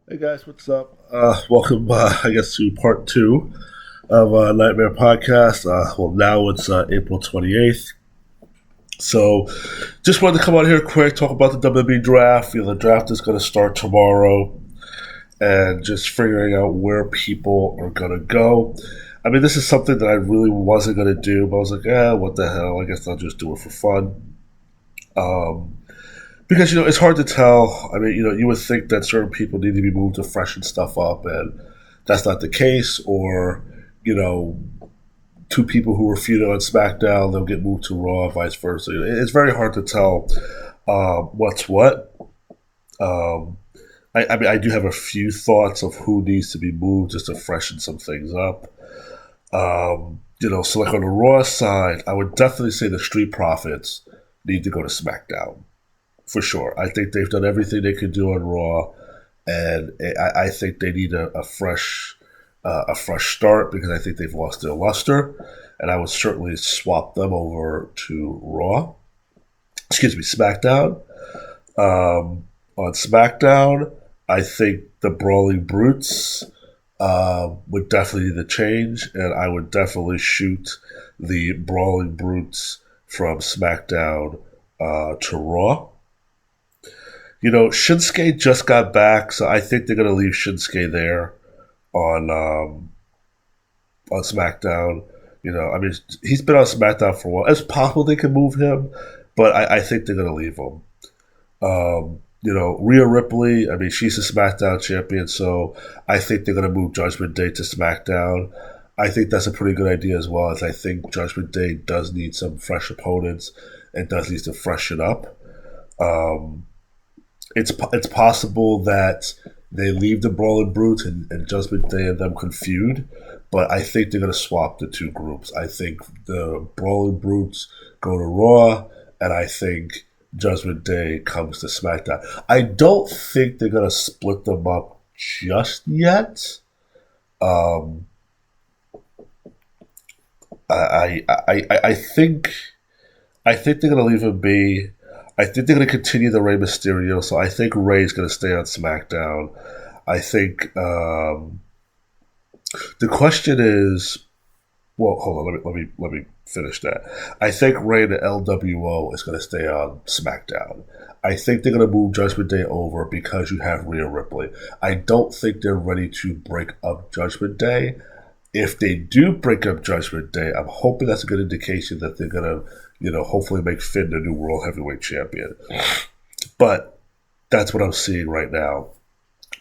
Hey guys, what's up? Welcome, I guess, to part two of Nightmare Podcast. Now it's April 28th. So, just wanted to come on here quick, talk about the WWE Draft. The draft is going to start tomorrow, and just figuring out where people are going to go. I mean, this is something that I really wasn't going to do, but I was like, what the hell? I guess I'll just do it for fun. Um, because it's hard to tell. I mean, you would think that certain people need to be moved to freshen stuff up, and that's not the case. Or you know, two people who were feuding on SmackDown, they'll get moved to Raw, vice versa. It's very hard to tell what's what. Um, I mean, I do have a few thoughts of who needs to be moved just to freshen some things up. So like on the Raw side, I would definitely say the Street Profits need to go to SmackDown for sure. I think they've done everything they could do on Raw, and I think they need a fresh start because I think they've lost their luster, and I would certainly swap them over to Raw. Excuse me, SmackDown. On SmackDown, I think the Brawling Brutes would definitely need to change, and I would definitely shoot the Brawling Brutes from SmackDown to Raw. Shinsuke just got back, so I think they're going to leave Shinsuke there on SmackDown. I mean, he's been on SmackDown for a while. It's possible they can move him, but I think they're going to leave him. Rhea Ripley, I mean, she's a SmackDown champion, so I think they're going to move Judgment Day to SmackDown. I think that's a pretty good idea as well, as I think Judgment Day does need some fresh opponents and does need to freshen up. It's possible that they leave the Brawling Brutes and Judgment Day and them can feud, but I think they're going to swap the two groups. I think the Brawling Brutes go to Raw, and I think Judgment Day comes to SmackDown. I don't think they're going to split them up just yet. Um, I think they're going to leave him be. I think they're going to continue the Rey Mysterio, so I think Rey's going to stay on SmackDown. I think the question is, well, hold on, let me finish that. I think Rey and the LWO is going to stay on SmackDown. I think they're going to move Judgment Day over because you have Rhea Ripley. I don't think they're ready to break up Judgment Day. If they do break up Judgment Day, I'm hoping that's a good indication that they're going to hopefully make Finn the new World Heavyweight Champion. But that's what I'm seeing right now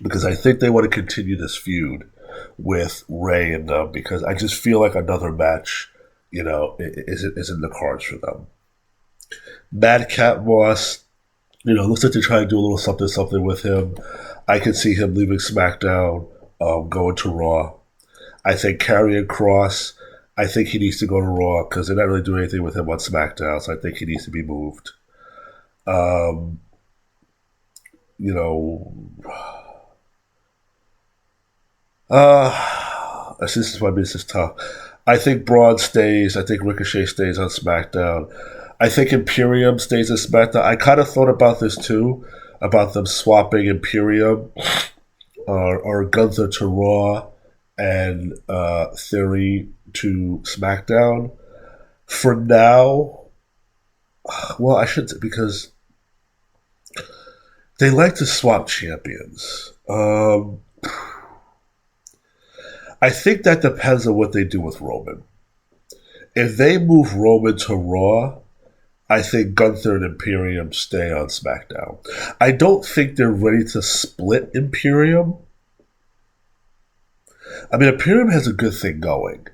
because I think they want to continue this feud with Rey and them because I just feel like another match, is in the cards for them. Madcap Moss, looks like they're trying to do a little something with him. I can see him leaving SmackDown, going to Raw. I think Karrion Kross, I think he needs to go to Raw because they're not really doing anything with him on SmackDown, so I think he needs to be moved. Um, you know, this is why this is tough. I think Braun stays. I think Ricochet stays on SmackDown. I think Imperium stays on SmackDown. I kind of thought about this too, about them swapping Imperium or Gunther to Raw and Theory to SmackDown. For now, well, I should because they like to swap champions. I think that depends on what they do with Roman. If they move Roman to Raw, I think Gunther and Imperium stay on SmackDown. I don't think they're ready to split Imperium. I mean, Imperium has a good thing going.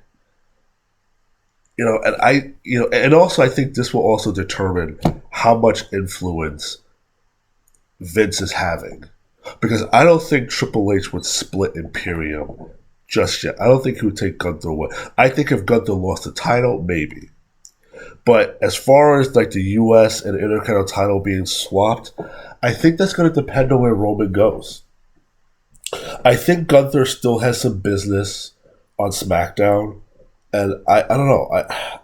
And also I think this will also determine how much influence Vince is having. Because I don't think Triple H would split Imperium just yet. I don't think he would take Gunther away. I think if Gunther lost the title, maybe. But as far as like the US and Intercontinental title being swapped, I think that's going to depend on where Roman goes. I think Gunther still has some business on SmackDown, and I don't know.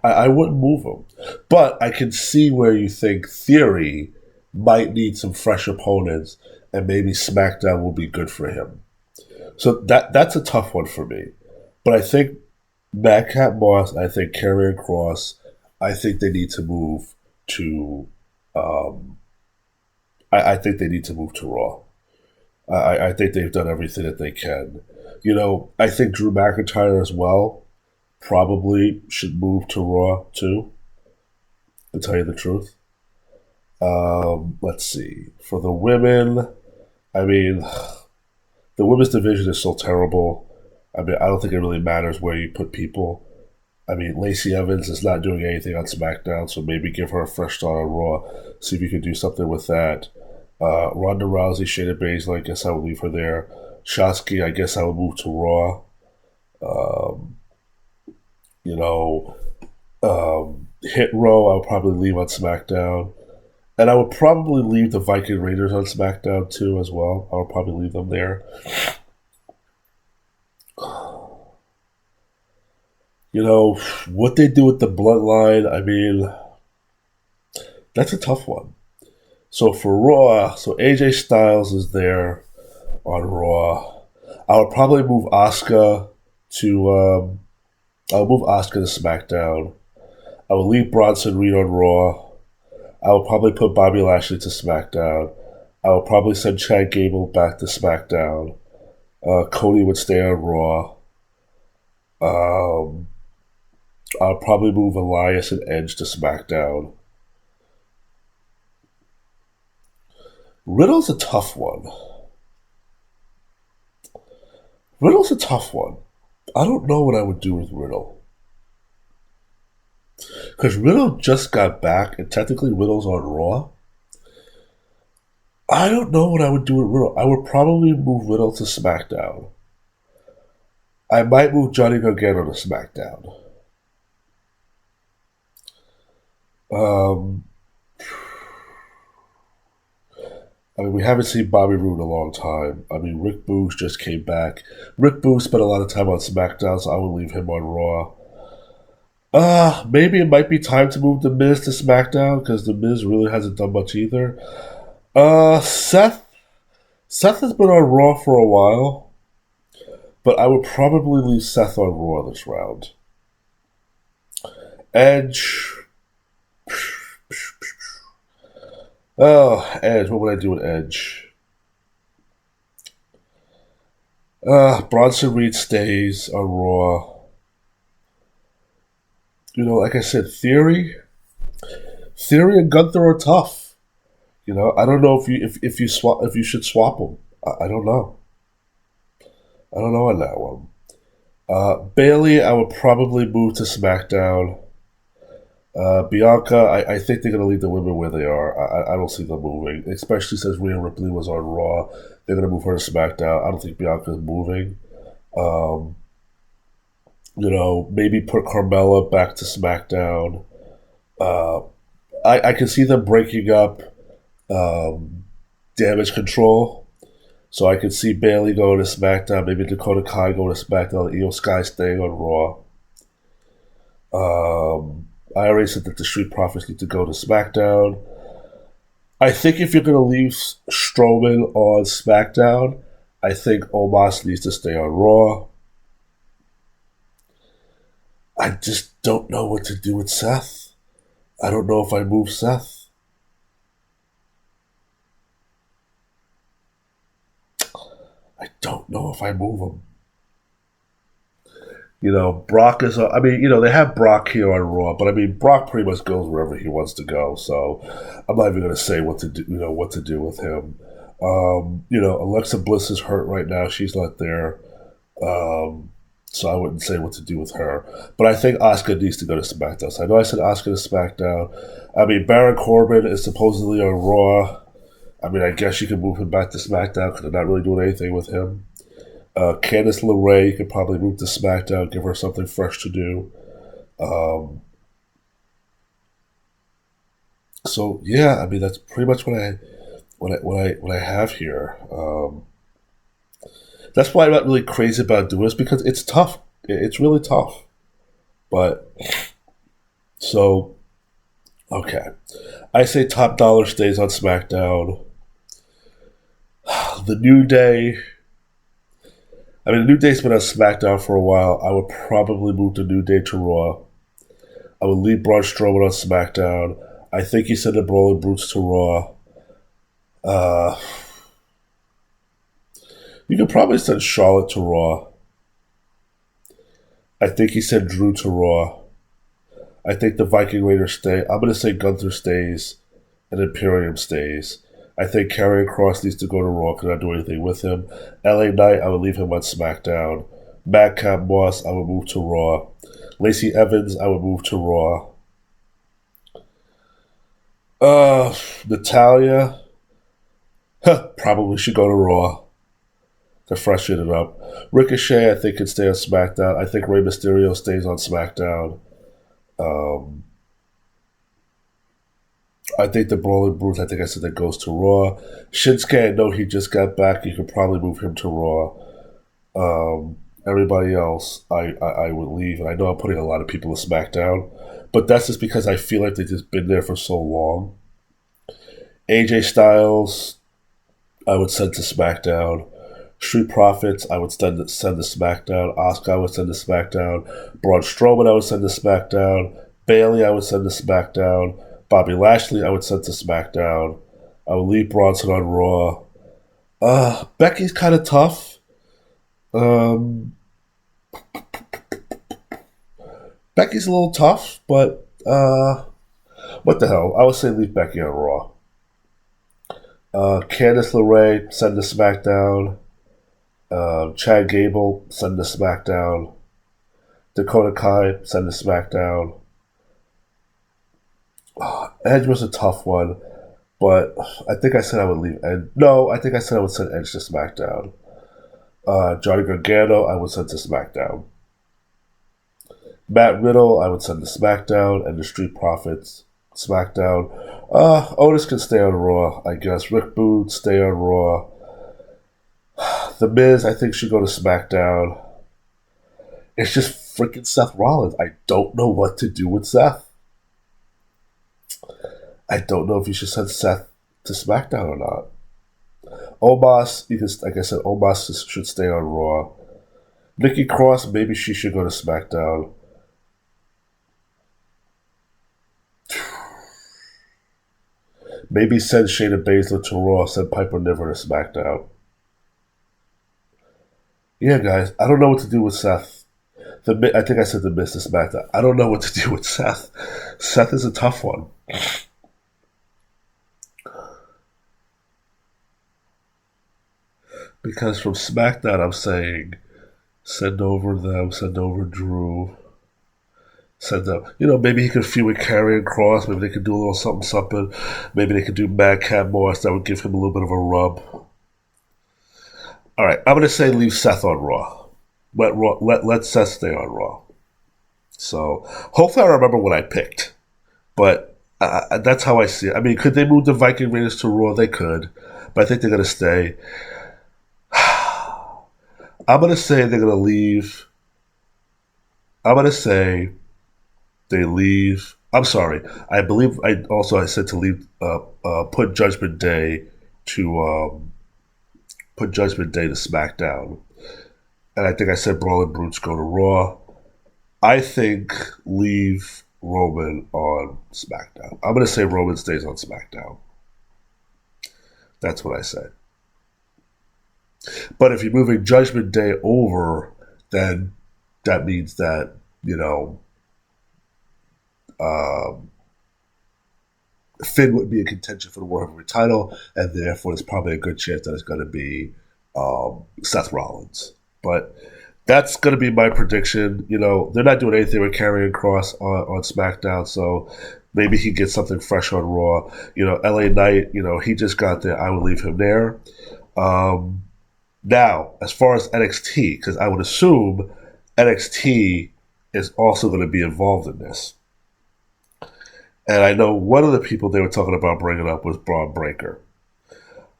I wouldn't move him, but I can see where you think Theory might need some fresh opponents, and maybe SmackDown will be good for him. So that's a tough one for me. But I think Madcap Moss, I think Karrion Cross, I think they need to move to. Um, I think they need to move to Raw. I think they've done everything that they can. I think Drew McIntyre as well probably should move to Raw too. To tell you the truth. Let's see. For the women, I mean, the women's division is so terrible. I mean, I don't think it really matters where you put people. I mean, Lacey Evans is not doing anything on SmackDown, so maybe give her a fresh start on Raw. See if you can do something with that. Ronda Rousey, Shayna Baszler, I guess I would leave her there. Shotzi, I guess I would move to Raw. Um, you know, Hit Row, I would probably leave on SmackDown. And I would probably leave the Viking Raiders on SmackDown too as well. I would probably leave them there. What they do with the bloodline, I mean, that's a tough one. So for Raw, so AJ Styles is there on Raw. I would probably move Asuka to I would move Asuka to SmackDown. I would leave Bronson Reed on Raw. I would probably put Bobby Lashley to SmackDown. I would probably send Chad Gable back to SmackDown. Cody would stay on Raw. Um, I'll probably move Elias and Edge to SmackDown. Riddle's a tough one. Riddle's a tough one. I don't know what I would do with Riddle. Because Riddle just got back, and technically Riddle's on Raw. I don't know what I would do with Riddle. I would probably move Riddle to SmackDown. I might move Johnny Gargano to SmackDown. Um, I mean, we haven't seen Bobby Roode in a long time. I mean, Rick Boogs just came back. Rick Boogs spent a lot of time on SmackDown, so I would leave him on Raw. Maybe it might be time to move The Miz to SmackDown because The Miz really hasn't done much either. Seth. Seth has been on Raw for a while, but I would probably leave Seth on Raw this round. Edge. Oh, Edge. What would I do with Edge? Bronson Reed stays on Raw. Like I said, Theory and Gunther are tough. I don't know if you should swap them. I don't know. I don't know on that one. Bailey, I would probably move to SmackDown. Bianca, I think they're going to leave the women where they are. I don't see them moving, especially since Rhea Ripley was on Raw. They're going to move her to SmackDown. I don't think Bianca's moving. Maybe put Carmella back to SmackDown. I can see them breaking up Damage Control. So I could see Bailey going to SmackDown, maybe Dakota Kai going to SmackDown, Io Sky staying on Raw. I already said that the Street Profits need to go to SmackDown. I think if you're going to leave Strowman on SmackDown, I think Omos needs to stay on Raw. I just don't know what to do with Seth. I don't know if I move Seth. I don't know if I move him. Brock is. They have Brock here on Raw, but Brock pretty much goes wherever he wants to go. So I'm not even going to say what to do. What to do with him. Alexa Bliss is hurt right now. She's not there. So I wouldn't say what to do with her. But I think Asuka needs to go to SmackDown. So I know I said Asuka to SmackDown. Baron Corbin is supposedly on Raw. I guess you can move him back to SmackDown because they're not really doing anything with him. Candice LeRae, you could probably move to SmackDown, give her something fresh to do. So yeah, that's pretty much what I have here. That's why I'm not really crazy about doing this because it's tough. It's really tough. But so okay, I say Top Dollar stays on SmackDown. The New Day. I mean, the New Day's been on SmackDown for a while. I would probably move the New Day to Raw. I would leave Braun Strowman on SmackDown. I think he sent the Brawling Brutes to Raw. Uh, you could probably send Charlotte to Raw. I think he sent Drew to Raw. I think the Viking Raiders stay. I'm going to say Gunther stays and Imperium stays. I think Karrion Kross needs to go to Raw because I don't do anything with him. LA Knight, I would leave him on SmackDown. Madcap Moss, I would move to Raw. Lacey Evans, I would move to Raw. Natalia, probably should go to Raw to freshen it up. Ricochet, I think, can stay on SmackDown. I think Rey Mysterio stays on SmackDown. I think the Brawling Brutes, I think I said that goes to Raw. Shinsuke, I know he just got back. You could probably move him to Raw. Everybody else, I would leave. And I know I'm putting a lot of people to SmackDown, but that's just because I feel like they've just been there for so long. AJ Styles, I would send to SmackDown. Street Profits, I would send to SmackDown. Asuka, I would send to SmackDown. Braun Strowman, I would send to SmackDown. Bayley, I would send to SmackDown. Bobby Lashley, I would send to SmackDown. I would leave Bronson on Raw. Becky's kind of tough. Becky's a little tough, but what the hell? I would say leave Becky on Raw. Candice LeRae, send to SmackDown. Chad Gable, send to SmackDown. Dakota Kai, send to SmackDown. Edge was a tough one, but I think I said I would leave Edge. No, I think I said I would send Edge to SmackDown. Johnny Gargano, I would send to SmackDown. Matt Riddle, I would send to SmackDown, and the Street Profits, SmackDown. Otis can stay on Raw, I guess. Rick Boone, stay on Raw. The Miz, I think, should go to SmackDown. It's just freaking Seth Rollins. I don't know what to do with Seth. I don't know if you should send Seth to SmackDown or not. Omos, like I said, Omos should stay on Raw. Nikki Cross, maybe she should go to SmackDown. Maybe send Shayna Baszler to Raw, send Piper Niven to SmackDown. Yeah, guys, I don't know what to do with Seth. I think I said the Miz to SmackDown. I don't know what to do with Seth. Seth is a tough one. Because from SmackDown, I'm saying send over them, send over Drew, send them. Maybe he could feud with Karrion Kross. Maybe they could do a little something. Maybe they could do Madcap Moss. That would give him a little bit of a rub. All right, I'm going to say leave Seth on Raw. Let Seth stay on Raw. So hopefully I remember what I picked. But that's how I see it. I mean, could they move the Viking Raiders to Raw? They could. But I think they're going to stay. I'm going to say they're going to leave. I'm going to say they leave. I'm sorry. I believe I said to leave, put Judgment Day to SmackDown. And I think I said Brawling Brutes go to Raw. I think leave Roman on SmackDown. I'm going to say Roman stays on SmackDown. That's what I said. But if you're moving Judgment Day over, then that means that, Finn would be a contention for the World Heavyweight title, and therefore there's probably a good chance that it's going to be Seth Rollins. But that's going to be my prediction. They're not doing anything with Karrion Kross on SmackDown, so maybe he gets something fresh on Raw. LA Knight, he just got there. I would leave him there. Now, as far as NXT, because I would assume NXT is also going to be involved in this. And I know one of the people they were talking about bringing up was Braun Breaker.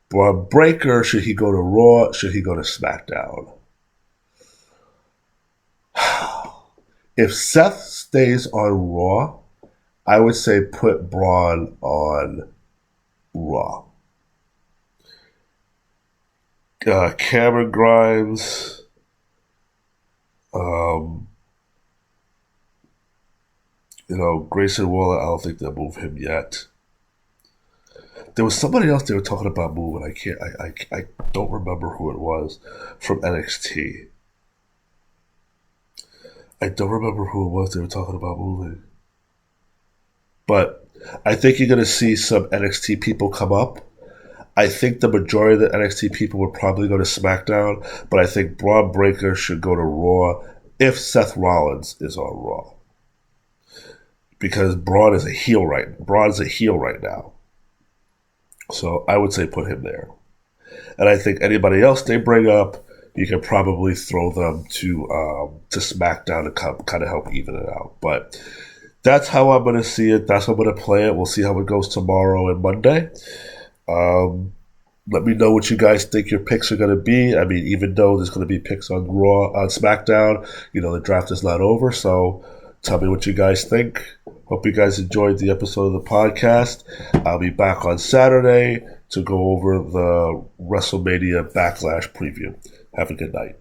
Braun Breaker, should he go to Raw? Should he go to SmackDown? If Seth stays on Raw, I would say put Braun on Raw. Cameron Grimes. Grayson Waller, I don't think they'll move him yet. There was somebody else they were talking about moving. I don't remember who it was from NXT. I don't remember who it was they were talking about moving. But I think you're going to see some NXT people come up. I think the majority of the NXT people would probably go to SmackDown, but I think Braun Breaker should go to Raw if Seth Rollins is on Raw. Because Braun's a heel right now. So I would say put him there. And I think anybody else they bring up, you can probably throw them to SmackDown to kind of help even it out. But that's how I'm going to see it. That's how I'm going to play it. We'll see how it goes tomorrow and Monday. Let me know what you guys think your picks are going to be. I mean, even though there's going to be picks on Raw, on SmackDown, the draft is not over. So tell me what you guys think. Hope you guys enjoyed the episode of the podcast. I'll be back on Saturday to go over the WrestleMania Backlash preview. Have a good night.